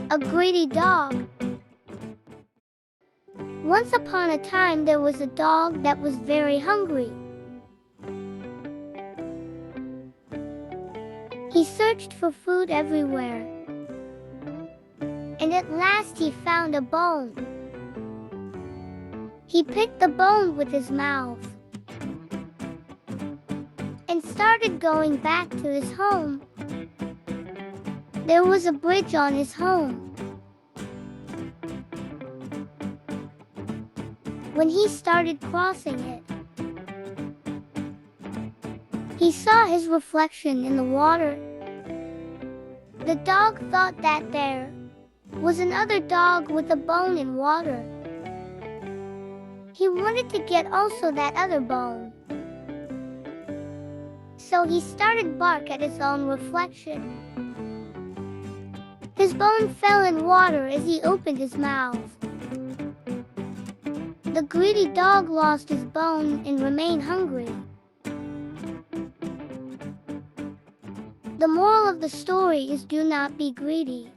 A greedy dog. Once upon a time there was a dog that was very hungry. He searched for food everywhere, and at last he found a bone. He picked the bone with his mouth and started going back to his home. There was a bridge on his home. When he started crossing it, he saw his reflection in the water. The dog thought that there was another dog with a bone in water. He wanted to get also that other bone. So he started bark at his own reflection. His bone fell in water as he opened his mouth. The greedy dog lost his bone and remained hungry. The moral of the story is do not be greedy.